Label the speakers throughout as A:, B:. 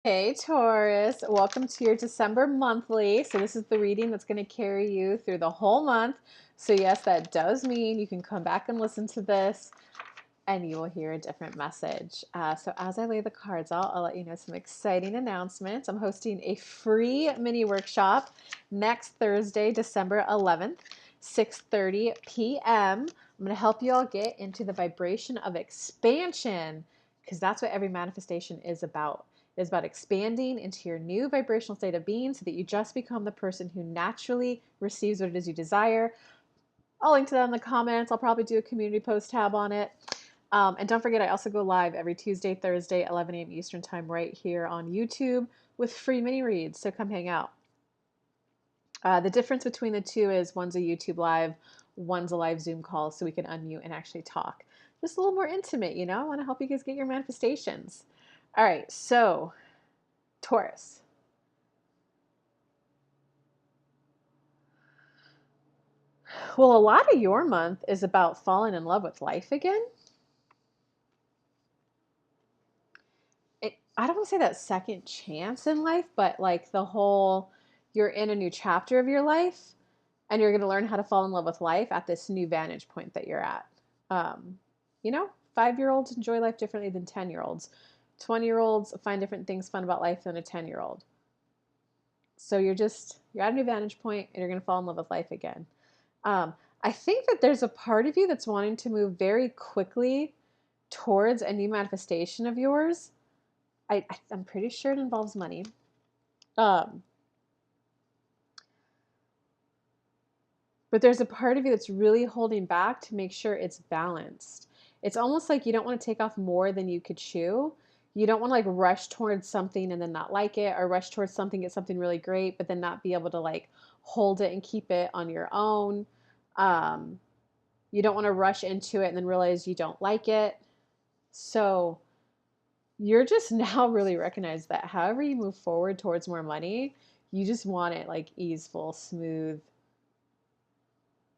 A: Hey Taurus, welcome to your December monthly. So this is the reading that's going to carry you through the whole month. So yes, that does mean you can come back and listen to this and you will hear a different message. So as I lay the cards out, I'll let you know some exciting announcements. I'm hosting a free mini workshop next Thursday, December 11th, 6:30 p.m. I'm going to help you all get into the vibration of expansion because that's what every manifestation is about. It's about expanding into your new vibrational state of being so that you just become the person who naturally receives what it is you desire. I'll link to that in the comments. I'll probably do a community post tab on it. And don't forget, I also go live every Tuesday, Thursday, 11 a.m. Eastern time right here on YouTube with free mini reads. So come hang out. The difference between the two is one's a YouTube live, one's a live Zoom call so we can unmute and actually talk. Just a little more intimate, you know? I want to help you guys get your manifestations. All right, so Taurus. Well, a lot of your month is about falling in love with life again. I don't want to say that second chance in life, but like the whole you're in a new chapter of your life and you're going to learn how to fall in love with life at this new vantage point that you're at. Um, you know, 5-year-olds enjoy life differently than 10-year-olds. 20-year-olds find different things fun about life than a 10-year-old. So you're at a new vantage point and you're going to fall in love with life again. I think that there's a part of you that's wanting to move very quickly towards a new manifestation of yours. I'm pretty sure it involves money. Um, but there's a part of you that's really holding back to make sure it's balanced. It's almost like you don't want to take off more than you could chew. You don't want to like rush towards something and then not like it, or rush towards something, get something really great, but then not be able to like hold it and keep it on your own. Um, you don't want to rush into it and then realize you don't like it. So you're just now really recognize that however you move forward towards more money, you just want it like easeful, smooth,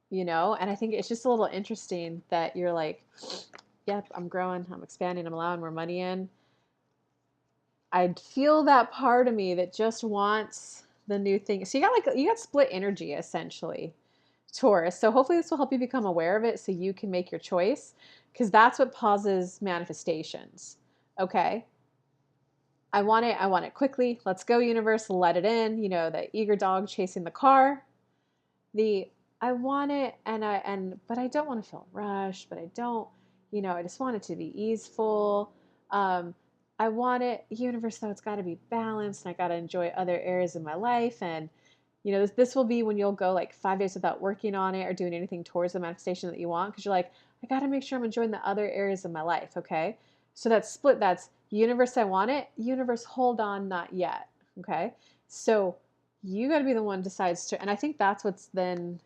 A: you know? And I think it's just a little interesting that you're like, yep, I'm growing, I'm expanding, I'm allowing more money in. I feel that part of me that just wants the new thing. So you got split energy essentially, Taurus. So hopefully this will help you become aware of it so you can make your choice because that's what pauses manifestations. Okay? I want it quickly. Let's go, universe, let it in. You know, the eager dog chasing the car. The I want it but I don't want to feel rushed, but I don't, you know, I just want it to be easeful. Um, I want it, universe, though, it's got to be balanced and I got to enjoy other areas of my life. And, you know, this will be when you'll go like 5 days without working on it or doing anything towards the manifestation that you want because you're like, I got to make sure I'm enjoying the other areas of my life. Okay. So that's split. That's universe, I want it. Universe, hold on, not yet. Okay. So you got to be the one who decides to, and I think that's what's then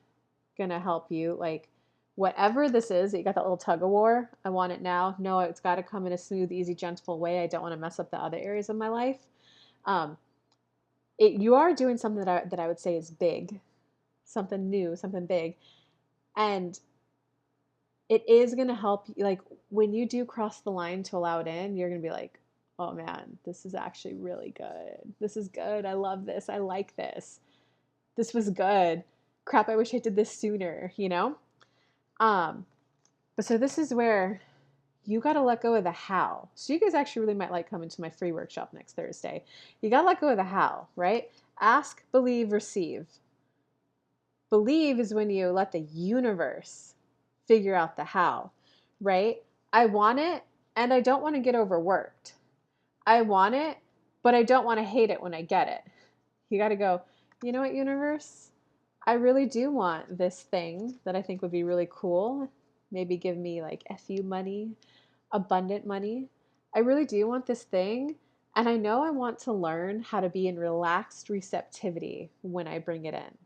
A: gonna help you. Like, whatever this is, you got that little tug of war. I want it now. No, it's got to come in a smooth, easy, gentle way. I don't want to mess up the other areas of my life. Um, you are doing something that I would say is big, something new, something big, and it is gonna help. Like when you do cross the line to allow it in, you're gonna be like, oh man, this is actually really good. This is good. I love this. I like this. This was good. Crap, I wish I did this sooner, you know? But so this is where you got to let go of the how. So you guys actually really might like coming to my free workshop next Thursday. You got to let go of the how, right? Ask, believe, receive. Believe is when you let the universe figure out the how, right? I want it and I don't want to get overworked. I want it, but I don't want to hate it when I get it. You got to go, you know what, universe? I really do want this thing that I think would be really cool. Maybe give me like FU money, abundant money. I really do want this thing. And I know I want to learn how to be in relaxed receptivity when I bring it in.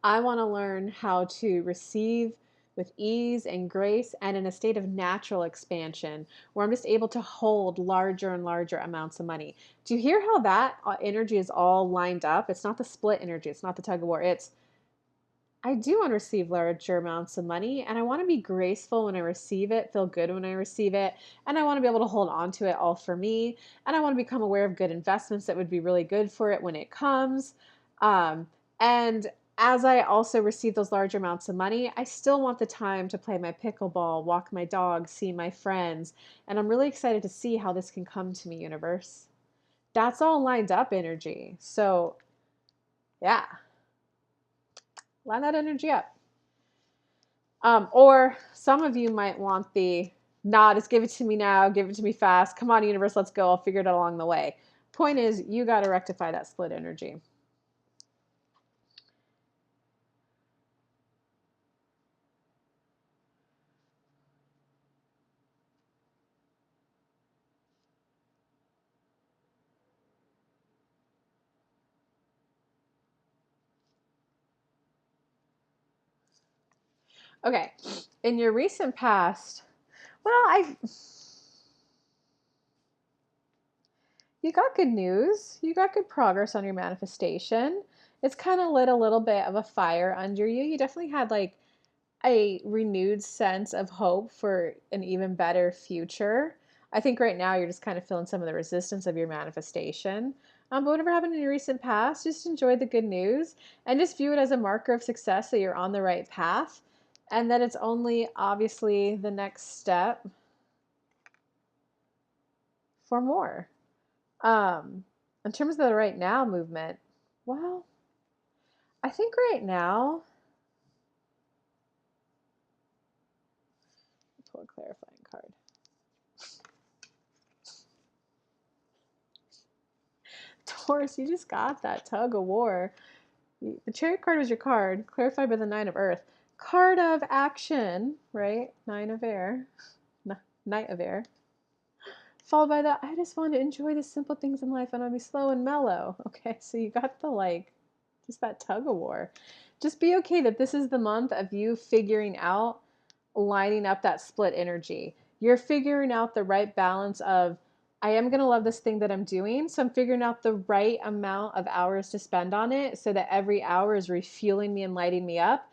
A: I want to learn how to receive with ease and grace and in a state of natural expansion where I'm just able to hold larger and larger amounts of money. Do you hear how that energy is all lined up? It's not the split energy. It's not the tug of war. It's I do want to receive larger amounts of money, and I want to be graceful when I receive it, feel good when I receive it, and I want to be able to hold on to it all for me. And I want to become aware of good investments that would be really good for it when it comes. And as I also receive those larger amounts of money, I still want the time to play my pickleball, walk my dog, see my friends. And I'm really excited to see how this can come to me, universe. That's all lined up energy. So, yeah, line that energy up. Or some of you might want the, nah, just give it to me now, give it to me fast. Come on, universe, let's go. I'll figure it out along the way. Point is, you got to rectify that split energy. Okay, in your recent past, well, you got good news. You got good progress on your manifestation. It's kind of lit a little bit of a fire under you. You definitely had like a renewed sense of hope for an even better future. I think right now you're just kind of feeling some of the resistance of your manifestation. But whatever happened in your recent past, just enjoy the good news and just view it as a marker of success that you're on the right path and that it's only obviously the next step for more. In terms of the right now movement, well, I think right now, pull a clarifying card. Taurus, you just got that tug of war. The Chariot card was your card, clarified by the Nine of Earth. Card of action, right? Nine of Air, Knight of Air. Followed by the, I just want to enjoy the simple things in life and I'll be slow and mellow. Okay, so you got the like, just that tug of war. Just be okay that this is the month of you figuring out, lining up that split energy. You're figuring out the right balance of, I am going to love this thing that I'm doing. So I'm figuring out the right amount of hours to spend on it so that every hour is refueling me and lighting me up.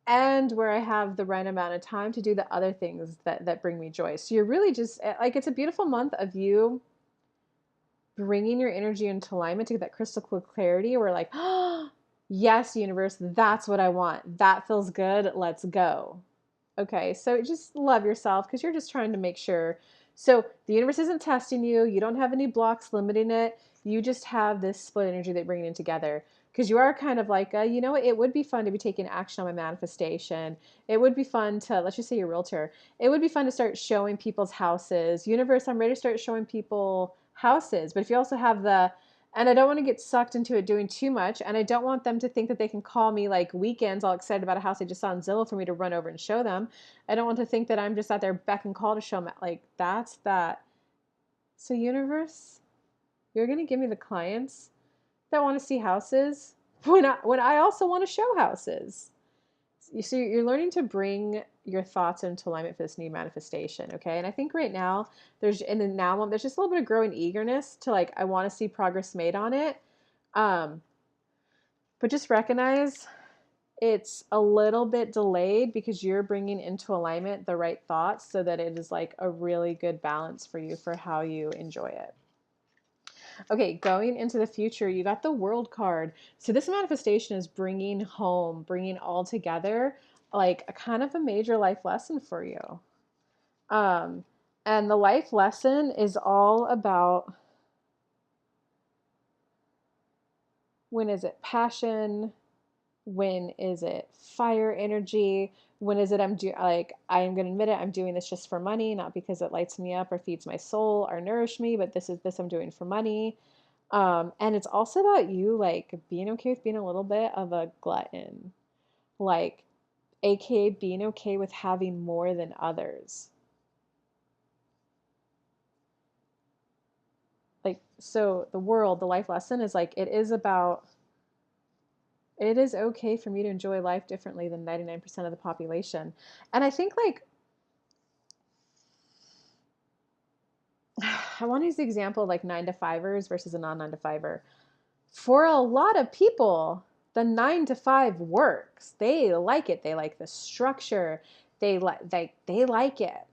A: And where I have the right amount of time to do the other things that bring me joy. So you're really just like, it's a beautiful month of you bringing your energy into alignment to get that crystal clear clarity. Where like, oh, yes, universe, that's what I want. That feels good. Let's go. Okay, so just love yourself because you're just trying to make sure. So the universe isn't testing you. You don't have any blocks limiting it. You just have this split energy that bringing it together because you are kind of like, you know what? It would be fun to be taking action on my manifestation. It would be fun to, let's just say you're a realtor. It would be fun to start showing people's houses. Universe, I'm ready to start showing people houses. But if you also have the, and I don't want to get sucked into it doing too much. And I don't want them to think that they can call me like weekends all excited about a house they just saw on Zillow for me to run over and show them. I don't want to think that I'm just out there beck and call to show them. Like, that's that. So, universe, you're going to give me the clients that want to see houses when I also want to show houses. So you're learning to bring your thoughts into alignment for this new manifestation, okay? And I think right now there's in the now moment there's just a little bit of growing eagerness to like I want to see progress made on it, um, but just recognize it's a little bit delayed because you're bringing into alignment the right thoughts so that it is like a really good balance for you for how you enjoy it. Okay, going into the future, you got the World card. So this manifestation is bringing home, bringing all together, like a kind of a major life lesson for you. Um, and the life lesson is all about, when is it passion? When is it fire energy? When is it I am going to admit it, I'm doing this just for money, not because it lights me up or feeds my soul or nourish me, but this I'm doing for money. And it's also about you like being okay with being a little bit of a glutton, like aka being okay with having more than others. Like, so the world, the life lesson is like, it is okay for me to enjoy life differently than 99% of the population. And I think like, I want to use the example of like 9 to 5ers versus a non 9 to 5er. For a lot of people, The 9 to 5 works. They like it. They like the structure. They like it.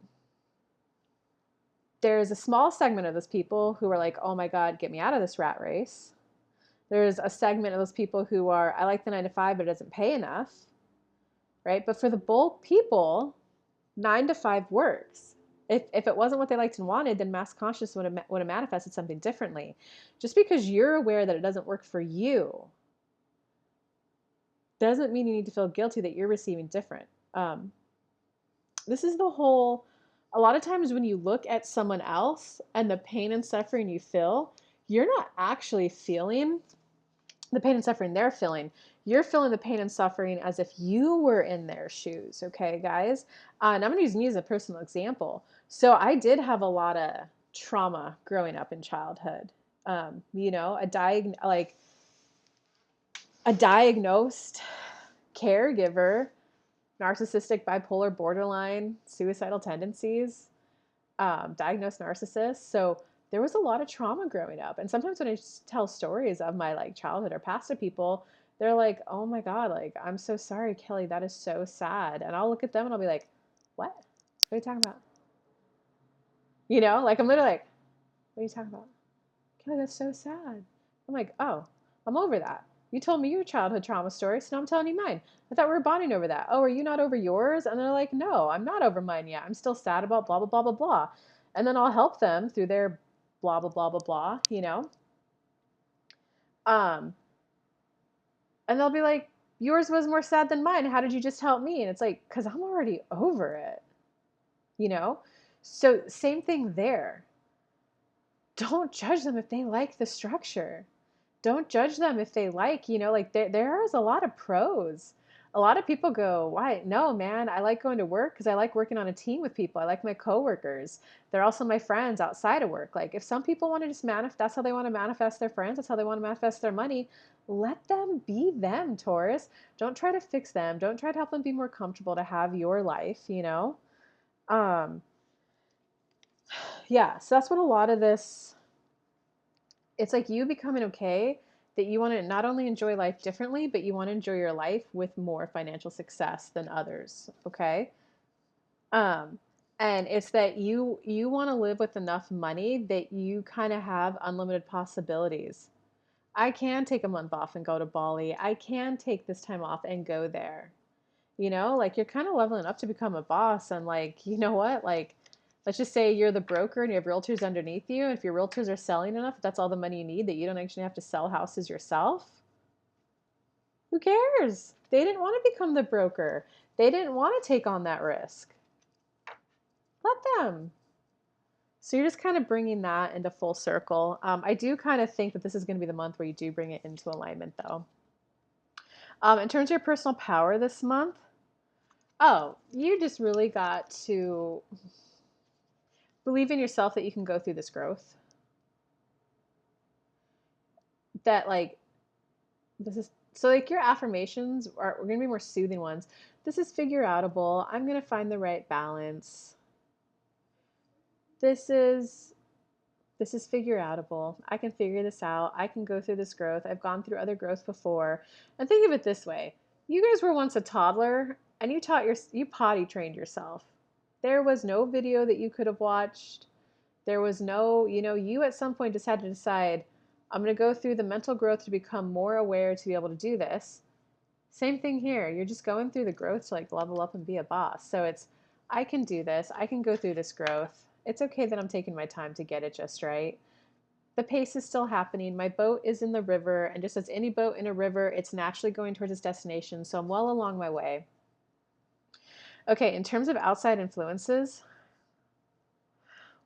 A: There's a small segment of those people who are like, oh my God, get me out of this rat race. There's a segment of those people who are, I like the 9 to 5, but it doesn't pay enough, right? But for the bulk people, 9 to 5 works. If it wasn't what they liked and wanted, then mass consciousness would have manifested something differently. Just because you're aware that it doesn't work for you doesn't mean you need to feel guilty that you're receiving different. This is the whole, a lot of times when you look at someone else and the pain and suffering you feel, you're not actually feeling the pain and suffering they're feeling. You're feeling the pain and suffering as if you were in their shoes, okay, guys? And I'm going to use me as a personal example. So I did have a lot of trauma growing up in childhood. You know, a diagnosed caregiver, narcissistic, bipolar, borderline, suicidal tendencies, diagnosed narcissist. So there was a lot of trauma growing up. And sometimes when I tell stories of my like childhood or past to people, they're like, oh my God, like, I'm so sorry, Kelly, that is so sad. And I'll look at them and I'll be like, what? What are you talking about? You know, like I'm literally like, what are you talking about? Kelly, that's so sad. I'm like, oh, I'm over that. You told me your childhood trauma story, so now I'm telling you mine. I thought we were bonding over that. Oh, are you not over yours? And they're like, no, I'm not over mine yet. I'm still sad about blah, blah, blah, blah, blah. And then I'll help them through their blah, blah, blah, blah, blah, you know? Um, and they'll be like, yours was more sad than mine. How did you just help me? And it's like, because I'm already over it, you know? So same thing there. Don't judge them if they like the structure. Don't judge them if they like, you know, like there is a lot of pros. A lot of people go, why? No, man, I like going to work because I like working on a team with people. I like my coworkers. They're also my friends outside of work. Like if some people want to just manifest, that's how they want to manifest their friends. That's how they want to manifest their money. Let them be them, Taurus. Don't try to fix them. Don't try to help them be more comfortable to have your life, you know? Um, yeah, so that's what a lot of this, it's like you becoming okay that you want to not only enjoy life differently, but you want to enjoy your life with more financial success than others. Okay. Um, and it's that you want to live with enough money that you kind of have unlimited possibilities. I can take a month off and go to Bali. I can take this time off and go there. You know, like you're kind of leveling up to become a boss. And like, you know what? Like, let's just say you're the broker and you have realtors underneath you. If your realtors are selling enough, if that's all the money you need, that you don't actually have to sell houses yourself, who cares? They didn't want to become the broker. They didn't want to take on that risk. Let them. So you're just kind of bringing that into full circle. I do kind of think that this is going to be the month where you do bring it into alignment, though. In terms of your personal power this month, oh, you just really got to believe in yourself that you can go through this growth. That like this is so like your affirmations are going to be more soothing ones. This is figure outable. I'm going to find the right balance. This is figure outable. I can figure this out. I can go through this growth. I've gone through other growth before. And think of it this way. You guys were once a toddler and you potty trained yourself. There was no video that you could have watched. There was no, you know, you at some point just had to decide, I'm going to go through the mental growth to become more aware to be able to do this. Same thing here. You're just going through the growth to like level up and be a boss. So it's, I can do this. I can go through this growth. It's okay that I'm taking my time to get it just right. The pace is still happening. My boat is in the river, and just as any boat in a river, it's naturally going towards its destination. So I'm well along my way. Okay, in terms of outside influences,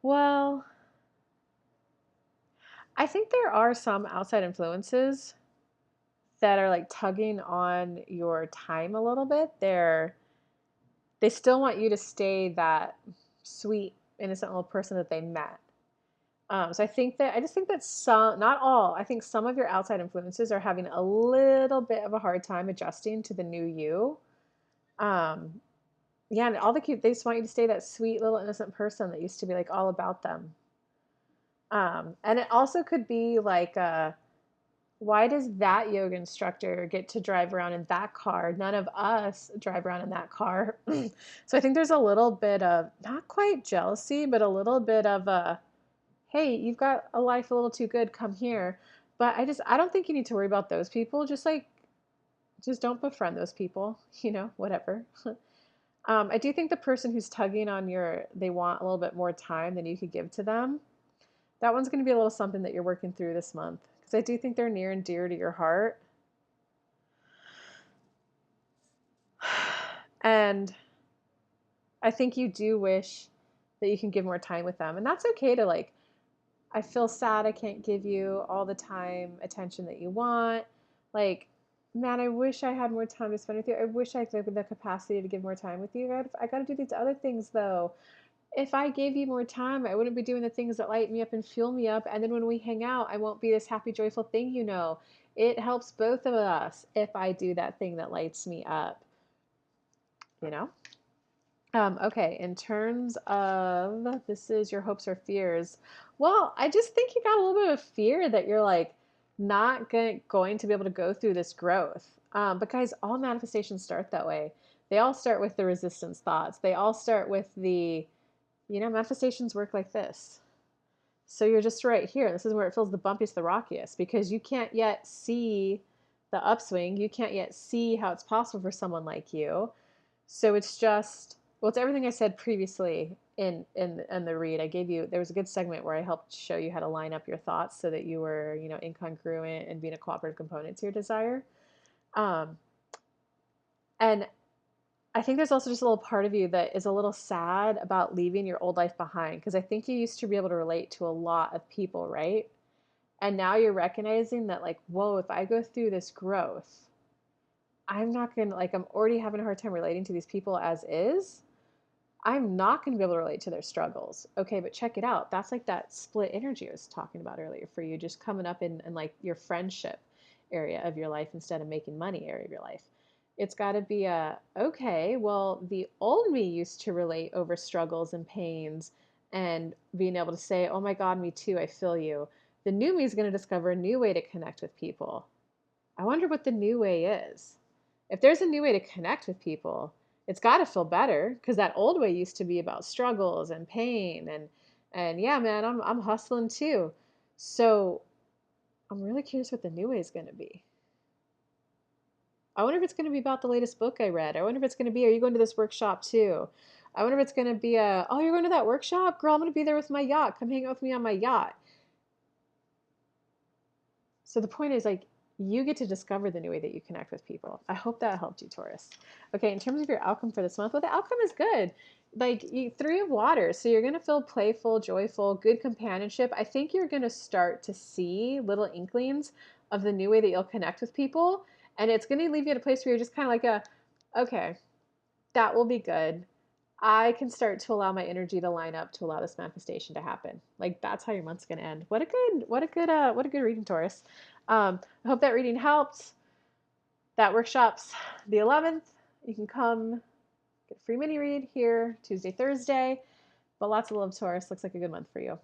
A: well, I think there are some outside influences that are like tugging on your time a little bit. They still want you to stay that sweet, innocent little person that they met. So I just think that some, not all, I think some of your outside influences are having a little bit of a hard time adjusting to the new you. Yeah, and all the cute, they just want you to stay that sweet little innocent person that used to be like all about them. And it also could be like Why does that yoga instructor get to drive around in that car? None of us drive around in that car. So I think there's a little bit of not quite jealousy, but a little bit of a, hey, you've got a life a little too good, come here. But I don't think you need to worry about those people. Just don't befriend those people, whatever. I do think the person who's tugging on they want a little bit more time than you could give to them. That one's going to be a little something that you're working through this month because I do think they're near and dear to your heart. And I think you do wish that you can give more time with them. And that's okay to like, I feel sad I can't give you all the time, attention that you want. Like, man, I wish I had more time to spend with you. I wish I had the capacity to give more time with you. I got to do these other things though. If I gave you more time, I wouldn't be doing the things that light me up and fuel me up. And then when we hang out, I won't be this happy, joyful thing. It helps both of us if I do that thing that lights me up, you know? Okay, in terms of this is your hopes or fears. Well, I just think you got a little bit of fear that you're like not going to be able to go through this growth. But guys, all manifestations start that way. They all start with the resistance thoughts. They all start with manifestations work like this. So you're just right here. This is where it feels the bumpiest, the rockiest, because you can't yet see the upswing. You can't yet see how it's possible for someone like you. So it's just, well, it's everything I said previously in the read. I gave you, there was a good segment where I helped show you how to line up your thoughts so that you were, incongruent and being a cooperative component to your desire. And I think there's also just a little part of you that is a little sad about leaving your old life behind because I think you used to be able to relate to a lot of people, right? And now you're recognizing that, like, whoa, if I go through this growth, I'm not going to, like, I'm already having a hard time relating to these people as is. I'm not going to be able to relate to their struggles. Okay, but check it out. That's like that split energy I was talking about earlier for you, just coming up in like your friendship area of your life instead of making money area of your life. It's got to be okay, well, the old me used to relate over struggles and pains and being able to say, oh my God, me too, I feel you. The new me is going to discover a new way to connect with people. I wonder what the new way is. If there's a new way to connect with people, it's got to feel better because that old way used to be about struggles and pain and yeah, man, I'm hustling too. So I'm really curious what the new way is going to be. I wonder if it's going to be about the latest book I read. I wonder if it's going to be, are you going to this workshop too? I wonder if it's going to be oh, you're going to that workshop? Girl, I'm going to be there with my yacht. Come hang out with me on my yacht. So the point is, like, you get to discover the new way that you connect with people. I hope that helped you, Taurus. Okay, in terms of your outcome for this month, well, the outcome is good. Like, three of water. So you're going to feel playful, joyful, good companionship. I think you're going to start to see little inklings of the new way that you'll connect with people. And it's going to leave you at a place where you're just kind of like okay, that will be good. I can start to allow my energy to line up to allow this manifestation to happen. Like that's how your month's gonna end. What a good reading, Taurus. I hope that reading helped. That workshop's the 11th. You can come get a free mini read here Tuesday, Thursday. But lots of love, Taurus. Looks like a good month for you.